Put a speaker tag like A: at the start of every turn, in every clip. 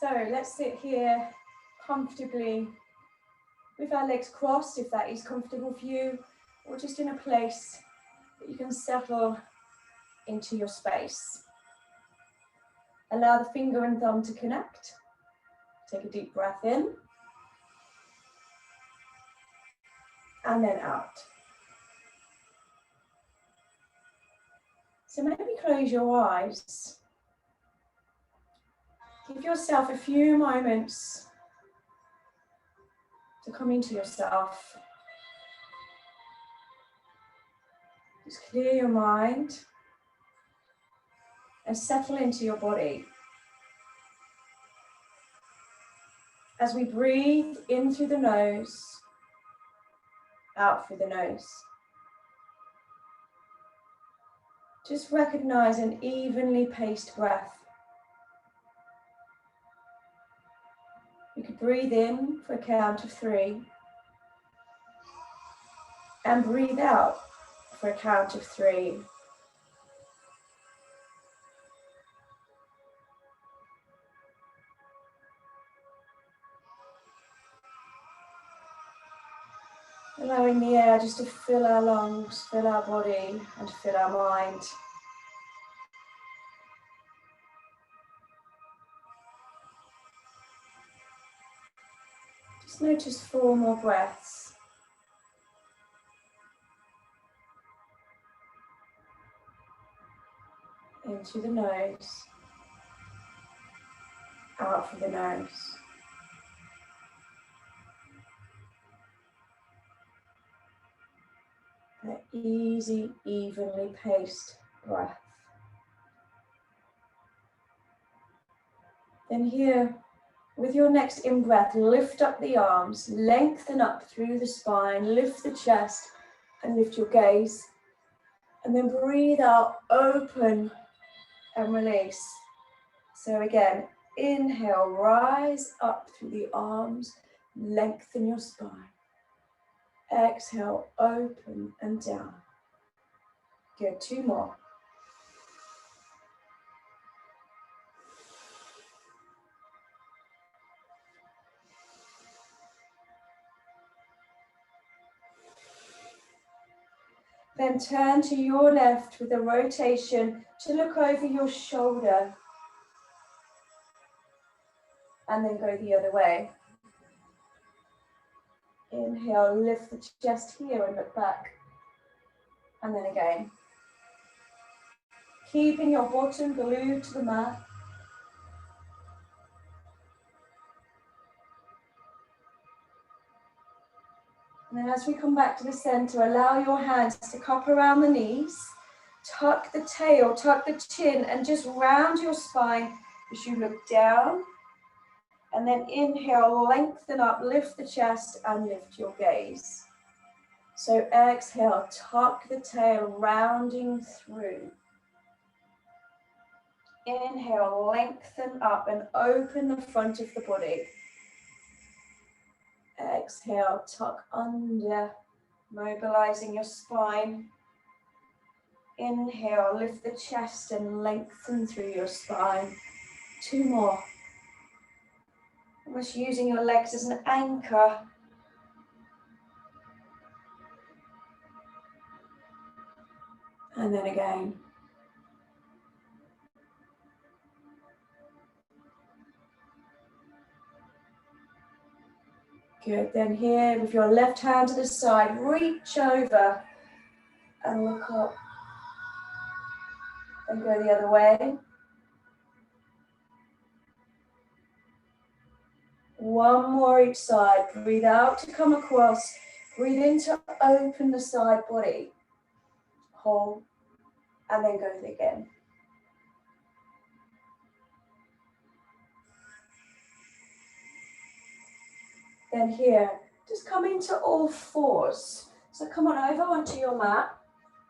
A: So let's sit here comfortably with our legs crossed, if that is comfortable for you, or just in a place that you can settle into your space. Allow the finger and thumb to connect. Take a deep breath in. And then out. So maybe close your eyes. Give yourself a few moments to come into yourself. Just clear your mind and settle into your body. As we breathe in through the nose, out through the nose. Just recognize an evenly paced breath. You could breathe in for a count of 3 and breathe out for a count of 3. Allowing the air just to fill our lungs, fill our body, and fill our mind. Just notice 4 more breaths. In through the nose, out through the nose. An easy, evenly paced breath. Then here, with your next in-breath, lift up the arms, lengthen up through the spine, lift the chest and lift your gaze. And then breathe out, open and release. So again, inhale, rise up through the arms, lengthen your spine. Exhale, open and down. Good, 2 more. Then turn to your left with a rotation to look over your shoulder. And then go the other way. Inhale, lift the chest here and look back. And then again. Keeping your bottom glued to the mat. And then as we come back to the center, allow your hands to cup around the knees. Tuck the tail, tuck the chin, and just round your spine as you look down. And then inhale, lengthen up, lift the chest and lift your gaze. So exhale, tuck the tail, rounding through. Inhale, lengthen up and open the front of the body. Exhale, tuck under, mobilizing your spine. Inhale, lift the chest and lengthen through your spine. 2 more. Almost using your legs as an anchor. And then again. Good, then here with your left hand to the side, reach over and look up. And go the other way. 1 more each side. Breathe out to come across. Breathe in to open the side body. Hold. And then go again. Then here, just come into all 4s. So come on over onto your mat.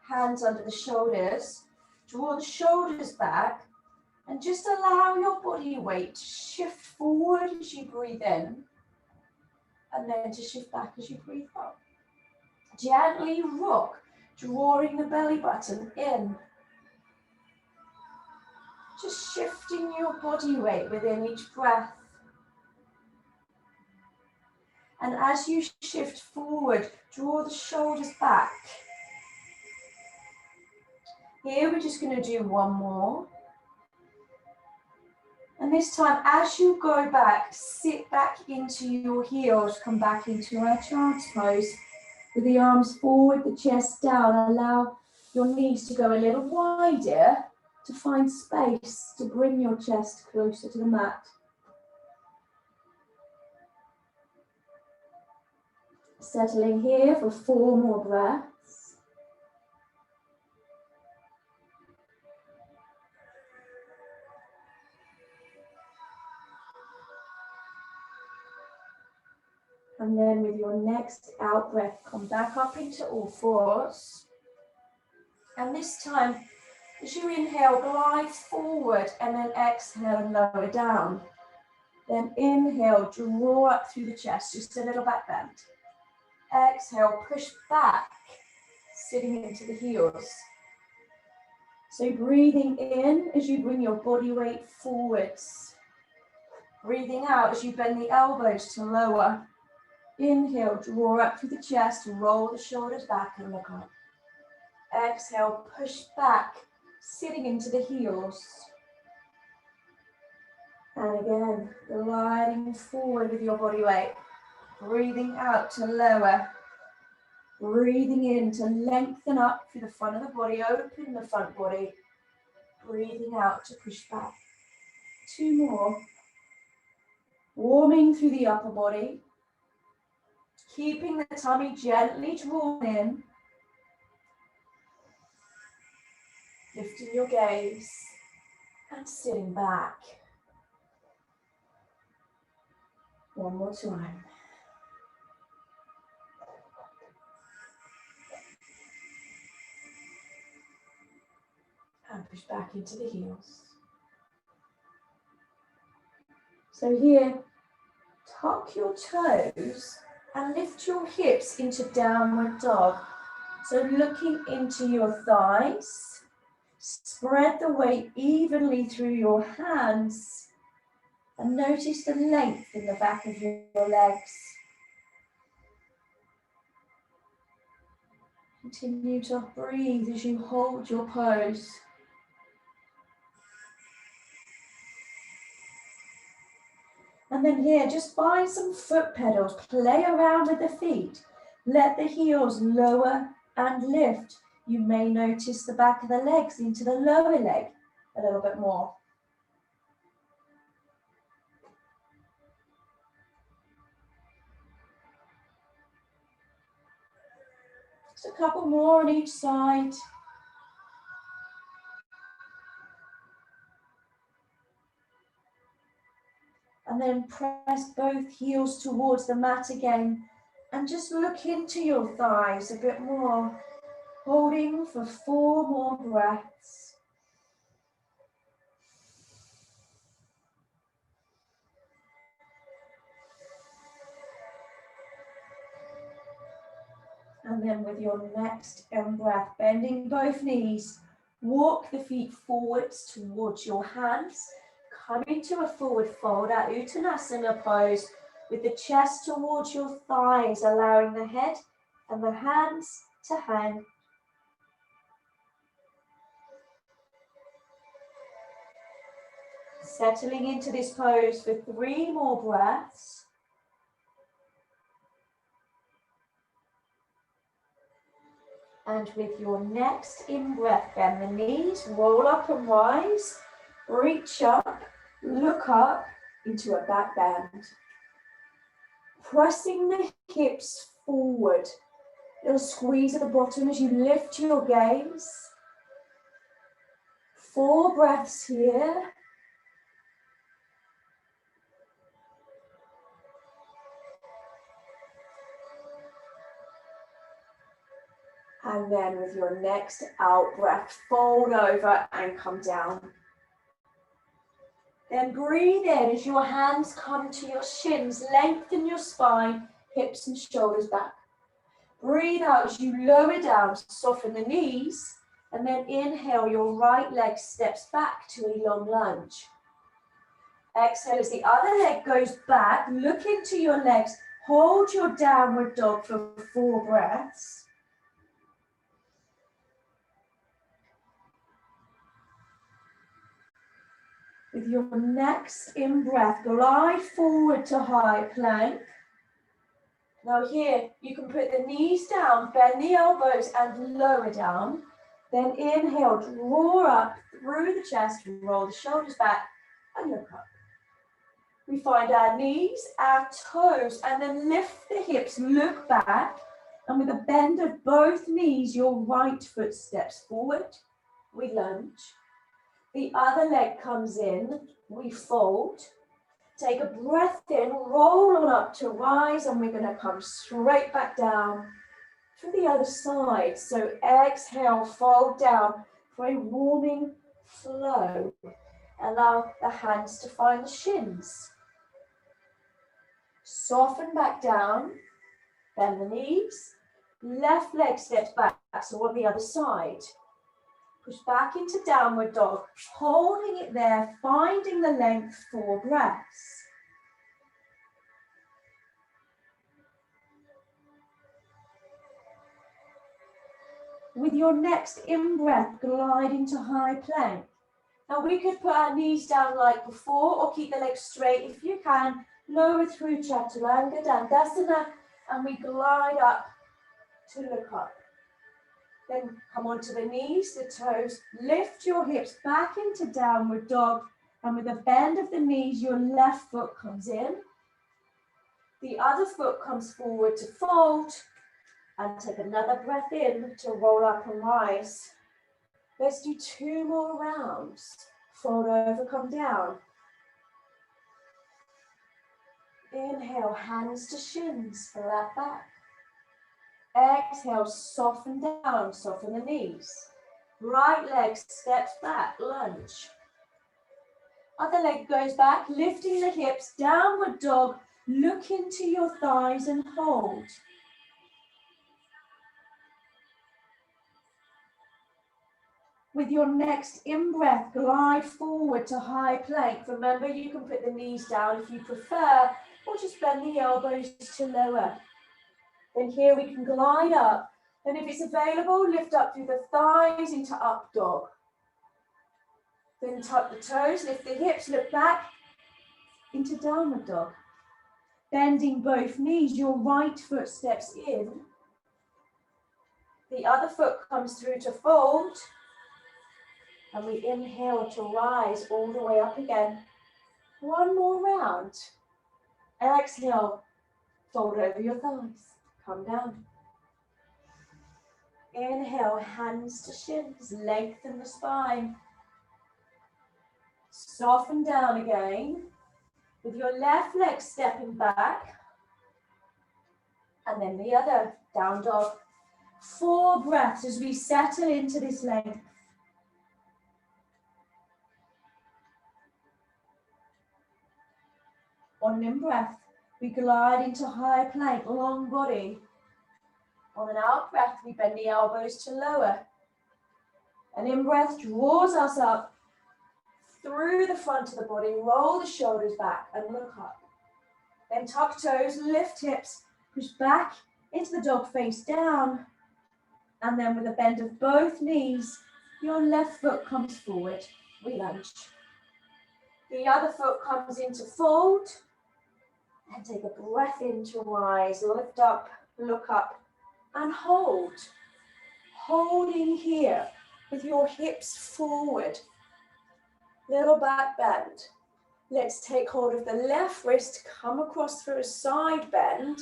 A: Hands under the shoulders. Draw the shoulders back. And just allow your body weight to shift forward as you breathe in. And then to shift back as you breathe out. Gently rock, drawing the belly button in. Just shifting your body weight within each breath. And as you shift forward, draw the shoulders back. Here we're just going to do one more. And this time, as you go back, sit back into your heels, come back into our child's pose with the arms forward, the chest down. Allow your knees to go a little wider to find space to bring your chest closer to the mat. Settling here for 4 more breaths. And then with your next out breath, come back up into all fours. And this time, as you inhale, glide forward and then exhale and lower down. Then inhale, draw up through the chest, just a little back bend. Exhale, push back, sitting into the heels. So breathing in as you bring your body weight forwards. Breathing out as you bend the elbows to lower. Inhale, draw up through the chest, roll the shoulders back and look up. Exhale, push back, sitting into the heels. And again, gliding forward with your body weight. Breathing out to lower. Breathing in to lengthen up through the front of the body, open the front body. Breathing out to push back. 2 more. Warming through the upper body. Keeping the tummy gently drawn in. Lifting your gaze and sitting back. 1 more time. And push back into the heels. So here, tuck your toes and lift your hips into downward dog. So looking into your thighs, spread the weight evenly through your hands and notice the length in the back of your legs. Continue to breathe as you hold your pose. And then here, just find some foot pedals, play around with the feet. Let the heels lower and lift. You may notice the back of the legs into the lower leg a little bit more. Just a couple more on each side. And then press both heels towards the mat again. And just look into your thighs a bit more. Holding for 4 more breaths. And then with your next in-breath, bending both knees, walk the feet forwards towards your hands. Come into a forward fold at Uttanasana pose with the chest towards your thighs, allowing the head and the hands to hang. Settling into this pose for 3 more breaths. And with your next in-breath, bend the knees, roll up and rise, reach up, look up into a back bend. Pressing the hips forward. Little squeeze at the bottom as you lift your gaze. 4 breaths here. And then with your next out breath, fold over and come down. Then breathe in as your hands come to your shins, lengthen your spine, hips and shoulders back. Breathe out as you lower down, soften the knees, and then inhale, your right leg steps back to a long lunge. Exhale as the other leg goes back, look into your legs, Hold your downward dog for 4 breaths. With your next in-breath, glide forward to high plank. Now here, you can put the knees down, bend the elbows and lower down. Then inhale, draw up through the chest, roll the shoulders back and look up. We find our knees, our toes, and then lift the hips, look back. And with a bend of both knees, your right foot steps forward. We lunge. The other leg comes in, we fold. Take a breath in, roll on up to rise, and we're going to come straight back down to the other side. So exhale, fold down for a warming flow. Allow the hands to find the shins. Soften back down, bend the knees. Left leg steps back, so on the other side. Push back into downward dog, holding it there, finding the length, 4 breaths. With your next in-breath, glide into high plank. Now we could put our knees down like before or keep the legs straight if you can. Lower through Chaturanga, Dandasana, and we glide up to look up. Then come onto the knees, the toes, lift your hips back into downward dog, and with a bend of the knees, your left foot comes in. The other foot comes forward to fold, and take another breath in to roll up and rise. Let's do 2 more rounds. Fold over, come down. Inhale, hands to shins, flat back. Exhale, soften down, soften the knees. Right leg steps back, lunge. Other leg goes back, lifting the hips, downward dog, look into your thighs and hold. With your next in-breath, glide forward to high plank. Remember, you can put the knees down if you prefer, or just bend the elbows to lower. Then here we can glide up. And if it's available, lift up through the thighs into up dog. Then tuck the toes, lift the hips, look back into downward dog. Bending both knees, your right foot steps in. The other foot comes through to fold. And we inhale to rise all the way up again. 1 more round. Exhale, fold over your thighs. Come down. Inhale, hands to shins, lengthen the spine. Soften down again. With your left leg stepping back. And then the other, down dog. 4 breaths as we settle into this length. On an in-breath, we glide into high plank, long body. On an out-breath, we bend the elbows to lower. An in-breath draws us up through the front of the body, roll the shoulders back and look up. Then tuck toes, lift hips, push back into the dog face down. And then with a bend of both knees, your left foot comes forward, we lunge. The other foot comes into fold. And take a breath in to rise, lift up, look up, and hold. Holding here with your hips forward. Little back bend. Let's take hold of the left wrist, come across through a side bend.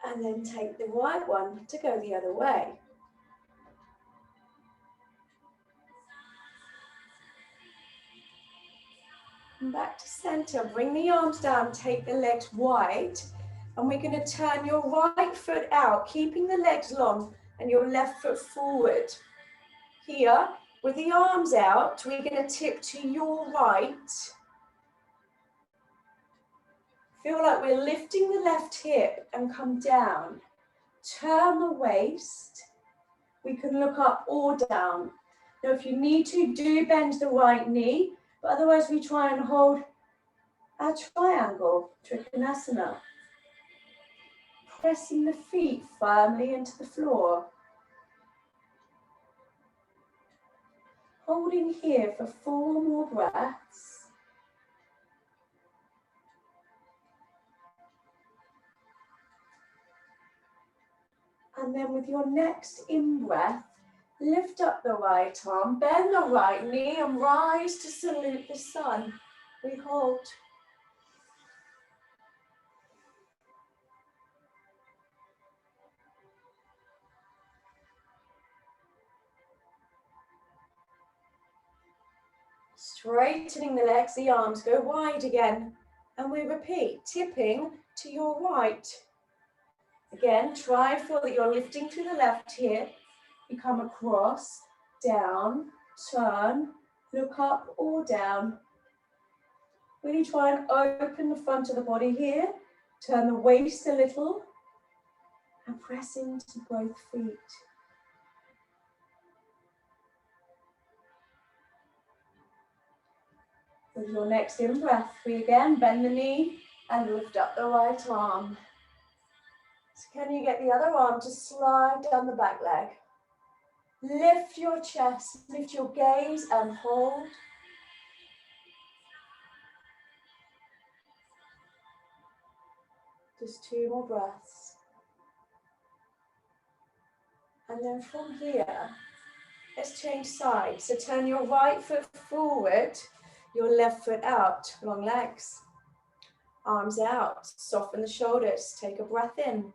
A: And then take the right one to go the other way. And back to center, bring the arms down, take the legs wide, and we're going to turn your right foot out, keeping the legs long and your left foot forward. Here, with the arms out, we're going to tip to your right. Feel like we're lifting the left hip and come down. Turn the waist. We can look up or down. Now, if you need to, do bend the right knee. But otherwise we try and hold our triangle, Trikonasana. Pressing the feet firmly into the floor. Holding here for 4 more breaths. And then with your next in-breath, lift up the right arm, bend the right knee and rise to salute the sun. We hold. Straightening the legs, the arms go wide again. And we repeat, tipping to your right. Again, try and feel that you're lifting through the left here. You come across, down, turn, look up or down. Really try and open the front of the body here. Turn the waist a little and press into both feet. With your next in-breath, we again bend the knee and lift up the right arm. So can you get the other arm to slide down the back leg? Lift your chest, lift your gaze and hold. Just 2 more breaths. And then from here, let's change sides. So turn your right foot forward, your left foot out, long legs. Arms out, soften the shoulders, take a breath in.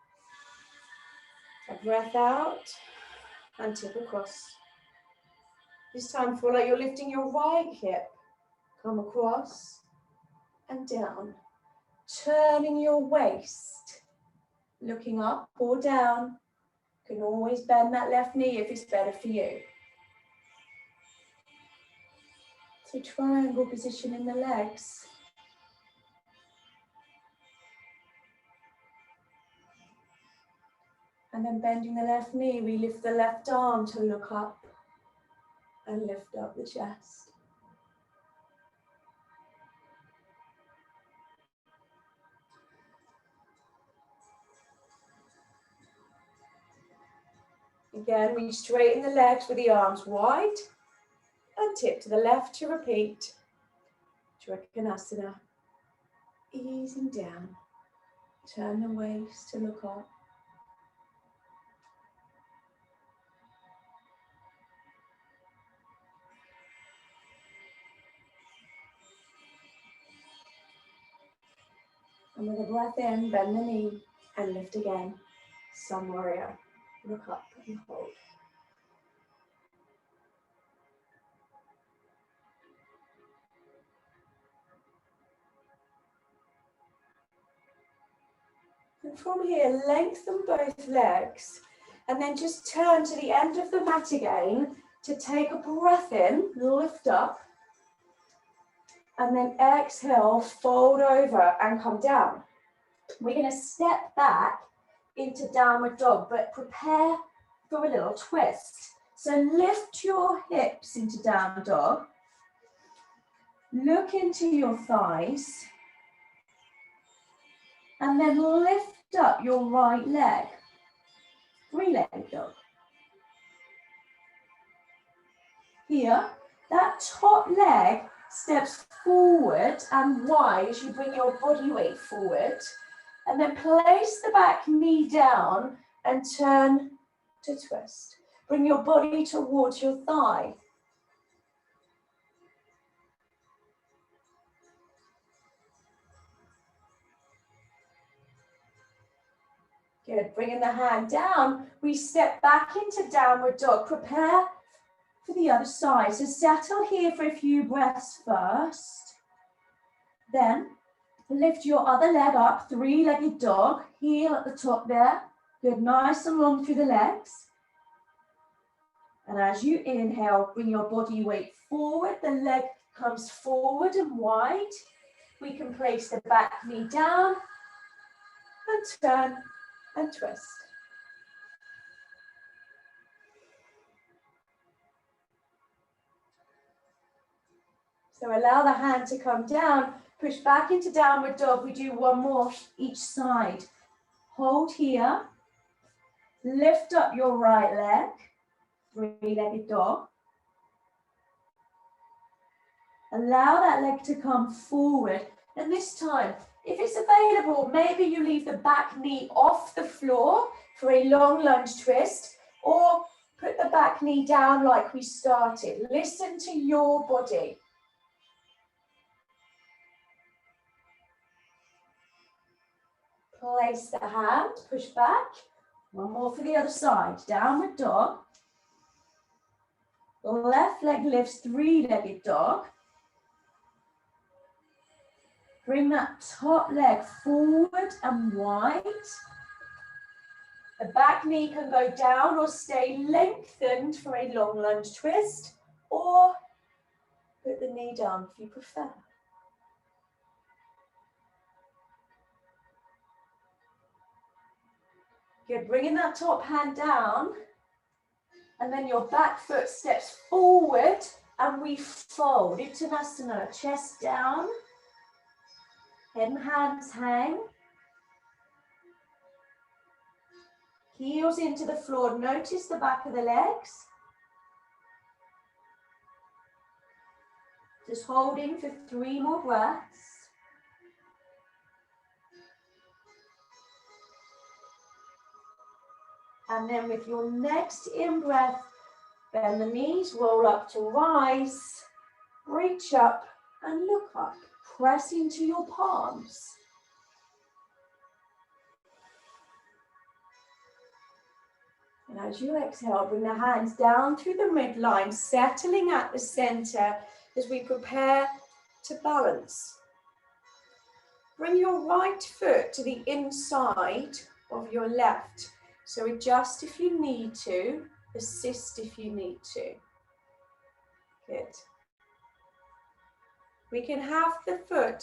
A: A breath out and tip across. This time feel like you're lifting your right hip. Come across and down. Turning your waist, looking up or down. You can always bend that left knee if it's better for you. So triangle position in the legs. And then bending the left knee, we lift the left arm to look up and lift up the chest. Again, we straighten the legs with the arms wide and tip to the left to repeat. Trikonasana. Easing down. Turn the waist to look up. And with a breath in, bend the knee and lift again. Sun warrior. Look up and hold. And from here, lengthen both legs and then just turn to the end of the mat again to take a breath in, lift up, and then exhale, fold over and come down. We're going to step back into downward dog, but prepare for a little twist. So lift your hips into down dog. Look into your thighs. And then lift up your right leg. 3-legged dog. Here, that top leg steps forward and wide as you bring your body weight forward. And then place the back knee down and turn to twist. Bring your body towards your thigh. Good, bringing the hand down, we step back into downward dog. Prepare for the other side. So settle here for a few breaths first. Then lift your other leg up, 3-legged dog, heel at the top there. Good, nice and long through the legs. And as you inhale, bring your body weight forward. The leg comes forward and wide. We can place the back knee down and turn and twist. So allow the hand to come down, push back into downward dog. We do one more each side. Hold here, lift up your right leg, three-legged dog. Allow that leg to come forward. And this time, if it's available, maybe you leave the back knee off the floor for a long lunge twist, or put the back knee down like we started. Listen to your body. Place the hand, push back. One more for the other side. Downward dog. Left leg lifts, three-legged dog. Bring that top leg forward and wide. The back knee can go down or stay lengthened for a long lunge twist, or put the knee down if you prefer. Good, bringing that top hand down, and then your back foot steps forward and we fold. Uttanasana, chest down, head and hands hang. Heels into the floor, notice the back of the legs. Just holding for 3 more breaths. And then with your next in-breath, bend the knees, roll up to rise, reach up and look up. Press into your palms. And as you exhale, bring the hands down through the midline, settling at the center as we prepare to balance. Bring your right foot to the inside of your left. So adjust if you need to, assist if you need to. Good. We can have the foot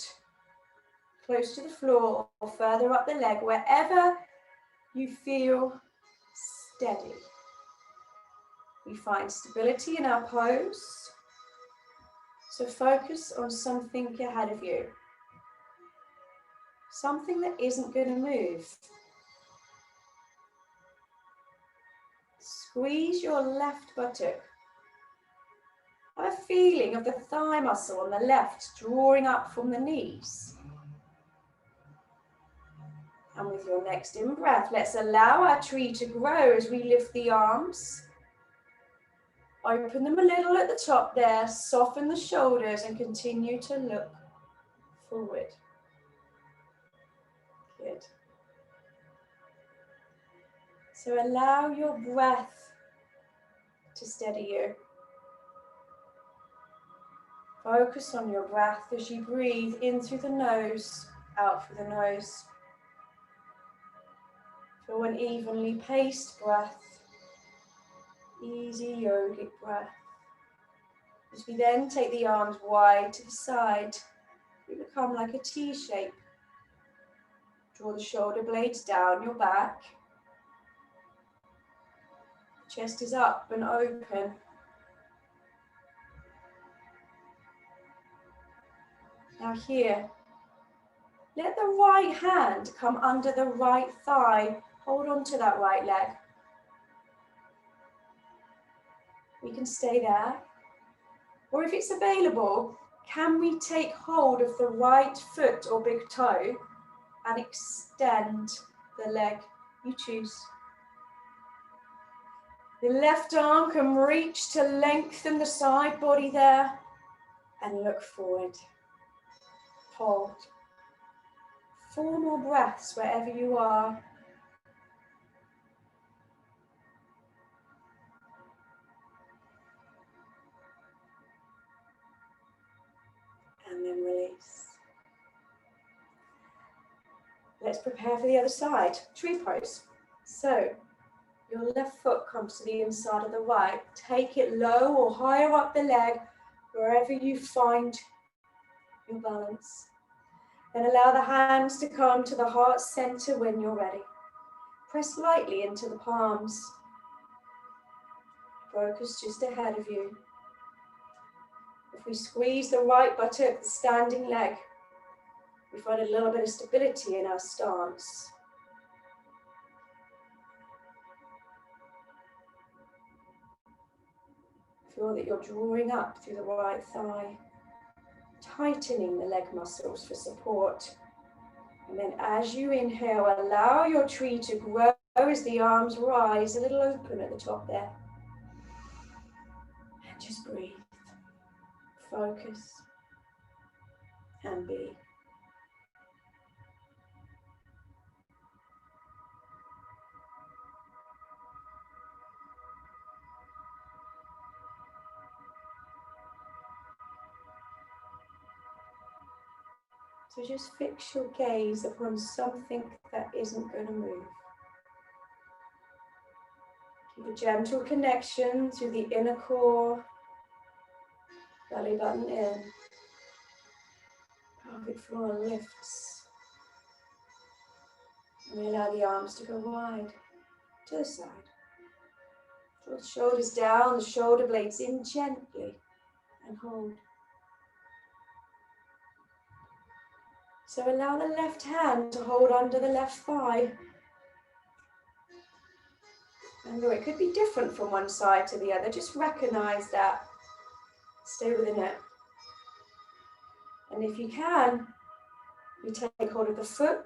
A: close to the floor or further up the leg, wherever you feel steady. We find stability in our pose. So focus on something ahead of you. Something that isn't going to move. Squeeze your left buttock. Have a feeling of the thigh muscle on the left drawing up from the knees. And with your next in-breath, let's allow our tree to grow as we lift the arms. Open them a little at the top there, soften the shoulders and continue to look forward. Good. So allow your breath to steady you. Focus on your breath as you breathe in through the nose, out through the nose. Feel an evenly paced breath, easy yogic breath. As we then take the arms wide to the side, we become like a T shape. Draw the shoulder blades down your back. Chest is up and open. Now here, let the right hand come under the right thigh. Hold on to that right leg. We can stay there. Or if it's available, can we take hold of the right foot or big toe and extend the leg you choose? The left arm can reach to lengthen the side body there and look forward. Hold. 4 more breaths wherever you are. And then release. Let's prepare for the other side. Tree pose. So, your left foot comes to the inside of the right. Take it low or higher up the leg, wherever you find your balance. Then allow the hands to come to the heart center when you're ready. Press lightly into the palms. Focus just ahead of you. If we squeeze the right buttock, the standing leg, we find a little bit of stability in our stance. Feel that you're drawing up through the right thigh, tightening the leg muscles for support. And then as you inhale, allow your tree to grow as the arms rise a little open at the top there. And just breathe, focus, and be. So just fix your gaze upon something that isn't going to move. Keep a gentle connection to the inner core, belly button in. Pelvic floor lifts. And we allow the arms to go wide to the side. Draw the shoulders down, the shoulder blades in gently, and hold. So allow the left hand to hold under the left thigh. And though it could be different from one side to the other, just recognize that. Stay within it. And if you can, you take hold of the foot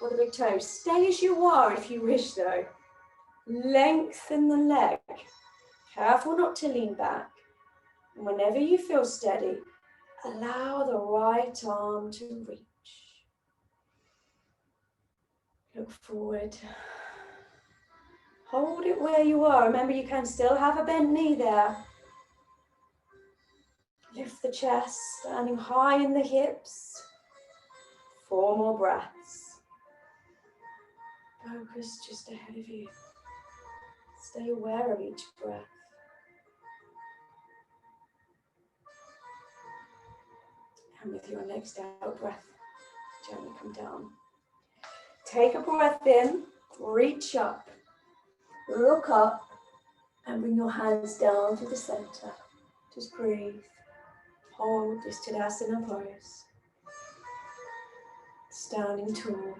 A: or the big toe. Stay as you are if you wish though. Lengthen the leg. Careful not to lean back. And whenever you feel steady, allow the right arm to reach. Look forward. Hold it where you are. Remember, you can still have a bent knee there. Lift the chest, standing high in the hips. 4 more breaths. Focus just ahead of you. Stay aware of each breath. And with your next out breath, gently come down. Take a breath in, reach up, look up, and bring your hands down to the center. Just breathe. Hold this Tadasana pose. Standing tall.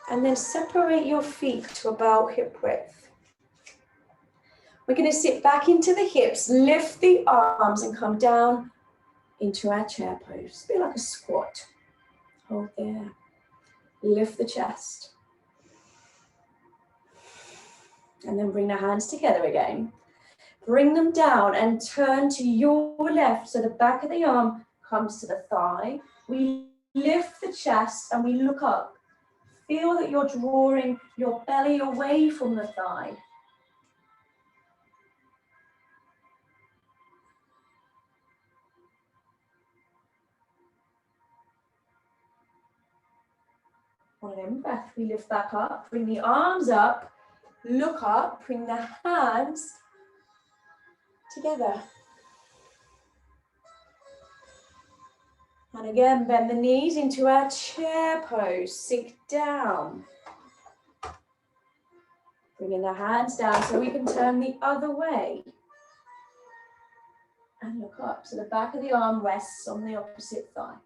A: And then separate your feet to about hip width. We're going to sit back into the hips, lift the arms and come down into our chair pose. Be like a squat. Hold there. Lift the chest. And then bring the hands together again. Bring them down and turn to your left so the back of the arm comes to the thigh. We lift the chest and we look up. Feel that you're drawing your belly away from the thigh. On an in-breath, we lift back up, bring the arms up, look up, bring the hands together. And again, bend the knees into our chair pose, sink down. Bringing the hands down so we can turn the other way. And look up, so the back of the arm rests on the opposite thigh.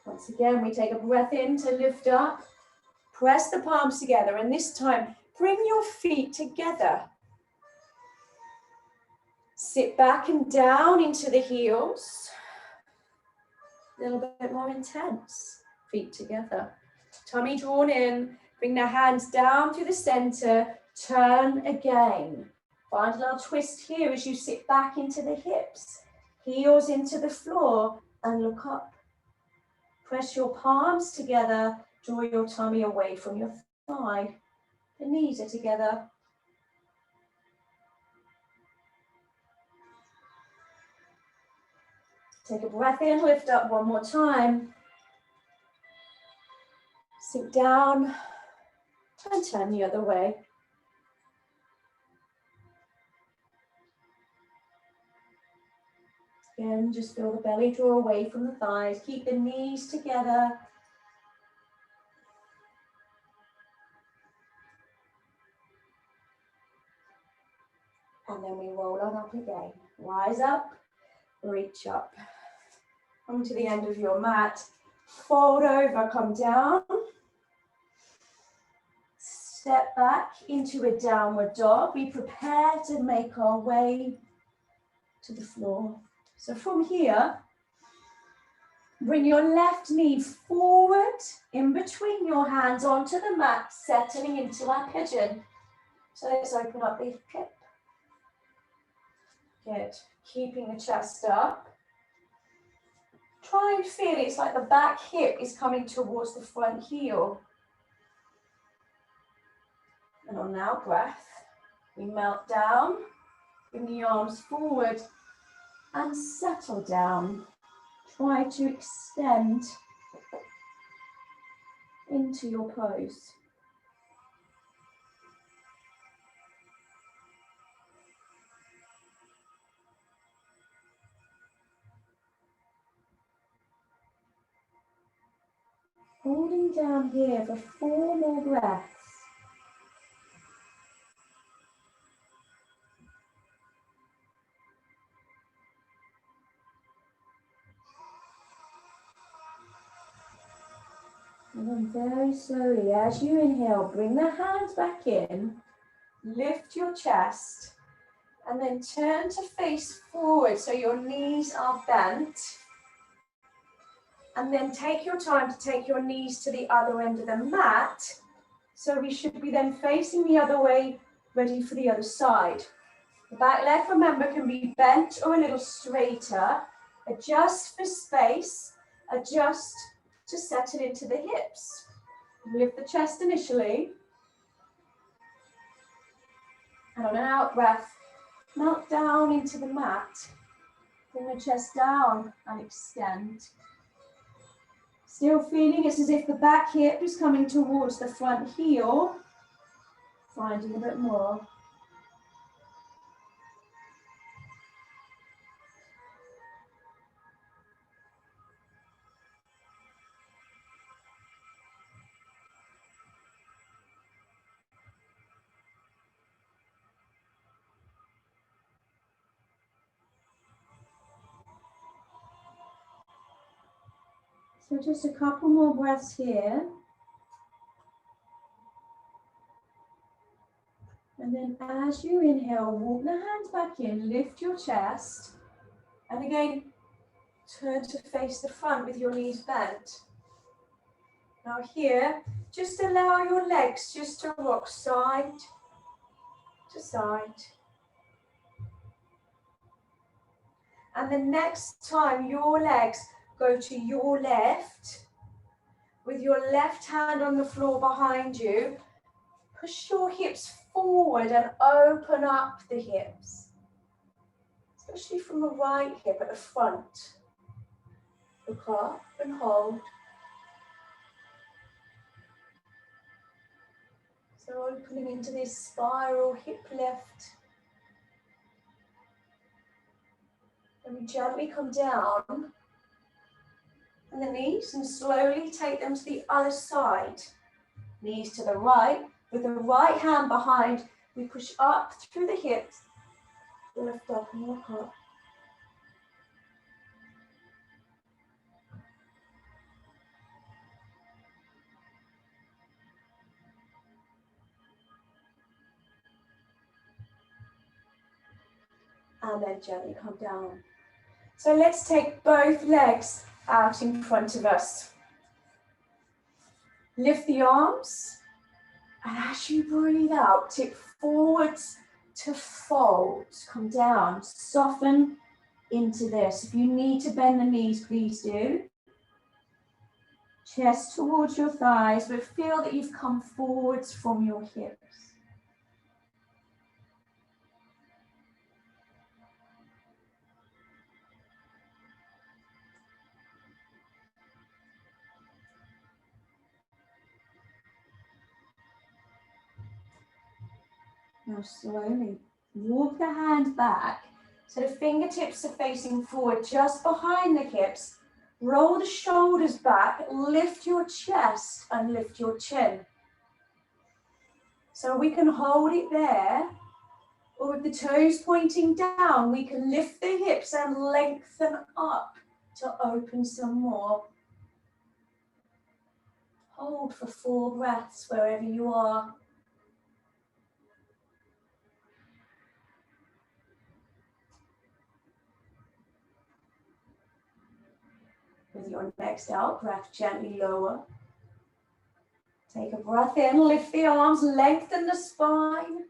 A: Once again, we take a breath in to lift up. Press the palms together, and this time, bring your feet together. Sit back and down into the heels. A little bit more intense. Feet together. Tummy drawn in. Bring the hands down through the center. Turn again. Find a little twist here as you sit back into the hips. Heels into the floor and look up. Press your palms together. Draw your tummy away from your thigh. The knees are together. Take a breath in, lift up one more time. Sink down and turn the other way. Again, just feel the belly draw away from the thighs. Keep the knees together. And then we roll on up again. Rise up, reach up. Come to the end of your mat. Fold over, come down. Step back into a downward dog. We prepare to make our way to the floor. So from here, bring your left knee forward in between your hands onto the mat, settling into our pigeon. So let's open up the hip. Good. Keeping the chest up. Try and feel it's like the back hip is coming towards the front heel. And on our breath, we melt down, bring the arms forward and settle down. Try to extend into your pose. Holding down here for 4 more breaths. And then very slowly, as you inhale, bring the hands back in, lift your chest, and then turn to face forward so your knees are bent. And then take your time to take your knees to the other end of the mat. So we should be then facing the other way, ready for the other side. The back leg, remember, can be bent or a little straighter. Adjust for space, adjust to settle into the hips. Lift the chest initially. And on an out breath, melt down into the mat. Bring the chest down and extend. Still feeling it's as if the back hip is coming towards the front heel. Finding a bit more. So just a couple more breaths here. And then as you inhale, walk the hands back in, lift your chest. And again, turn to face the front with your knees bent. Now here, just allow your legs just to rock side to side. And the next time your legs go to your left, with your left hand on the floor behind you, push your hips forward and open up the hips, especially from the right hip at the front. Look up and hold. So opening into this spiral hip lift. And we gently come down on the knees and slowly take them to the other side. Knees to the right, with the right hand behind, we push up through the hips, lift up and walk up. And then gently come down. So let's take both legs out in front of us. Lift the arms, and as you breathe out, tip forwards to fold. Come down, soften into this. If you need to bend the knees, please do. Chest towards your thighs, but feel that you've come forwards from your hips. Now slowly walk the hand back So the fingertips are facing forward, just behind the hips. Roll the shoulders back, lift your chest and lift your chin. So we can hold it there, or with the toes pointing down, we can lift the hips and lengthen up to open some more. Hold for 4 breaths wherever you are. With your next out breath, gently lower. Take a breath in, lift the arms, lengthen the spine.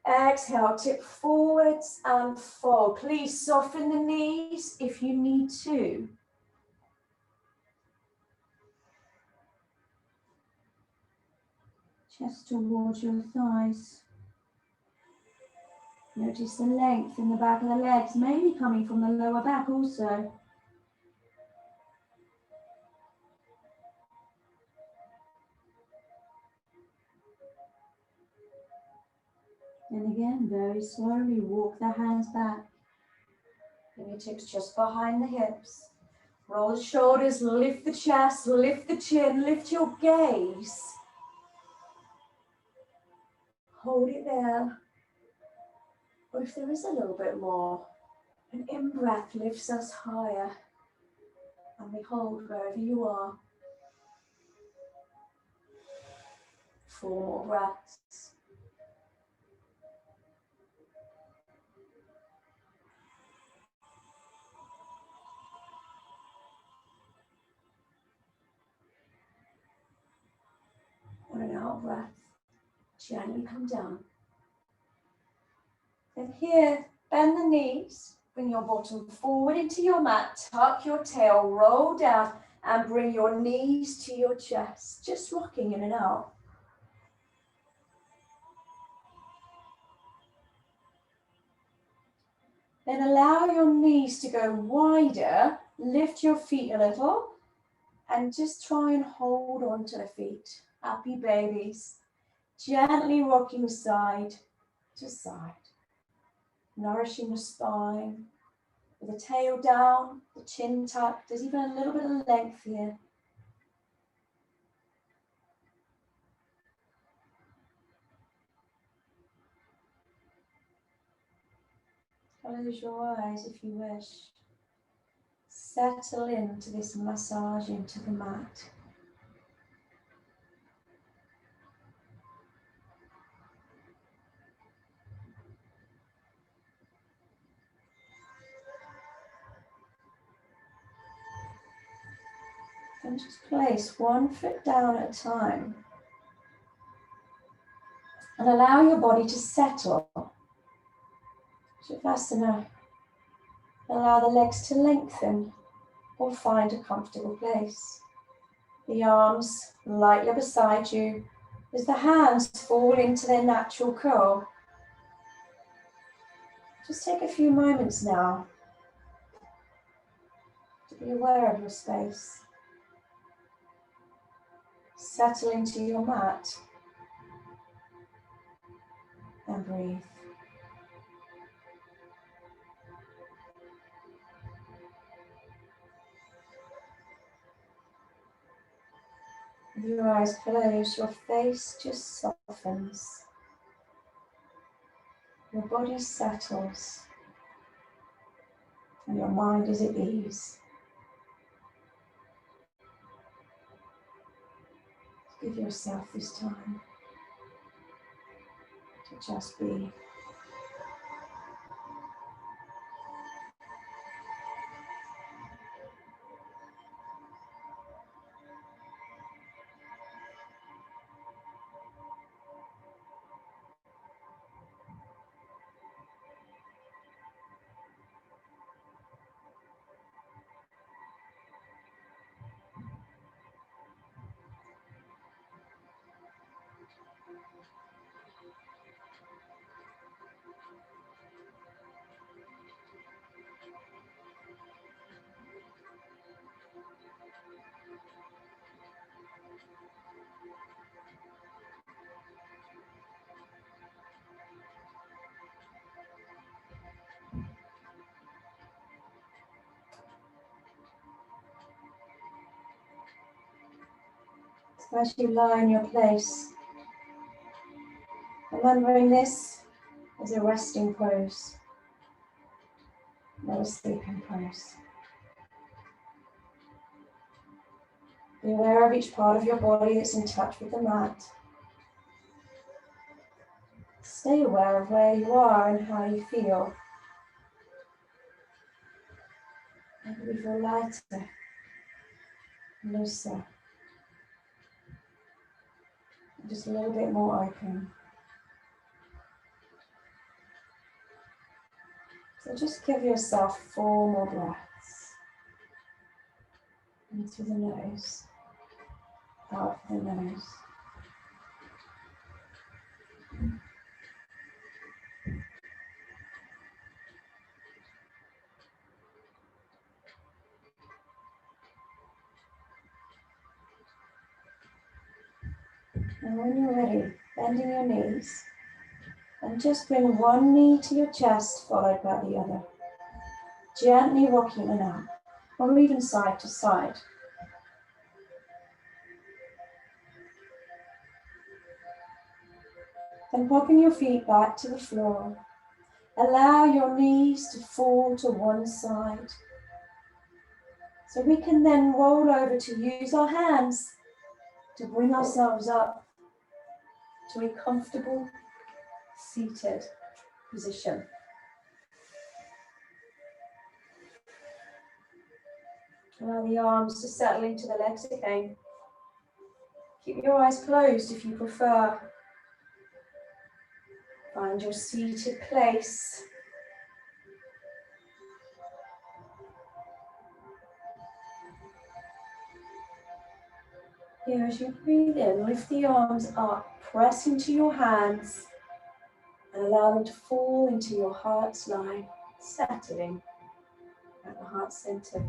A: Exhale, tip forwards and fold. Please soften the knees if you need to. Chest towards your thighs. Notice the length in the back of the legs, mainly coming from the lower back also. And again, very slowly walk the hands back. Fingertips just behind the hips. Roll the shoulders, lift the chest, lift the chin, lift your gaze. Hold it there. Or if there is a little bit more, an in-breath lifts us higher. And we hold wherever you are. 4 more breaths. On an out breath, gently come down. Then here, bend the knees, bring your bottom forward into your mat, tuck your tail, roll down, and bring your knees to your chest, just rocking in and out. Then allow your knees to go wider, lift your feet a little, and just try and hold on to the feet. Happy babies. Gently rocking side to side. Nourishing the spine. With the tail down, the chin tucked. There's even a little bit of length here. Close your eyes if you wish. Settle into this massage into the mat. And just place 1 foot down at a time. And allow your body to settle. Shavasana. Allow the legs to lengthen or find a comfortable place. The arms lightly beside you as the hands fall into their natural curl. Just take a few moments now to be aware of your space. Settle into your mat and breathe. With your eyes closed, your face just softens. Your body settles and your mind is at ease. Give yourself this time to just be. So as you lie in your place, remembering this is a resting pose, not a sleeping pose. Be aware of each part of your body that's in touch with the mat. Stay aware of where you are and how you feel. Maybe we feel lighter, looser, just a little bit more open. So just give yourself 4 more breaths. In through the nose, out through the nose. And when you're ready, bending your knees, and just bring one knee to your chest, followed by the other. Gently rocking it out, or even side to side. Then popping your feet back to the floor. Allow your knees to fall to one side. So we can then roll over to use our hands to bring ourselves up to a comfortable seated position. Allow the arms to settle into the legs again. Keep your eyes closed if you prefer. Find your seated place. Here, as you breathe in, lift the arms up, press into your hands, and allow them to fall into your heart's line, settling at the heart center.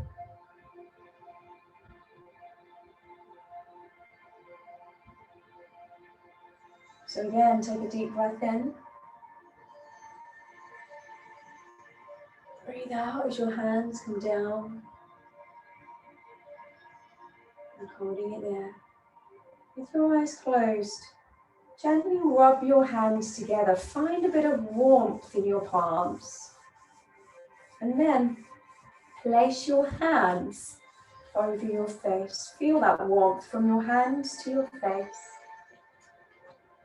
A: So again, take a deep breath in. Breathe out as your hands come down and holding it there. With your eyes closed, gently rub your hands together. Find a bit of warmth in your palms. And then place your hands over your face. Feel that warmth from your hands to your face.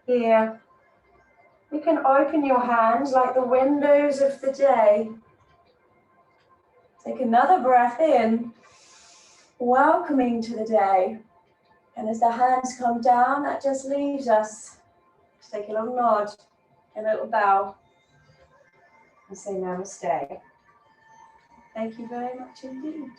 A: Here, you can open your hands like the windows of the day. Take another breath in, welcoming to the day. And as the hands come down, that just leaves us to take a little nod, a little bow, and say namaste. Thank you very much indeed.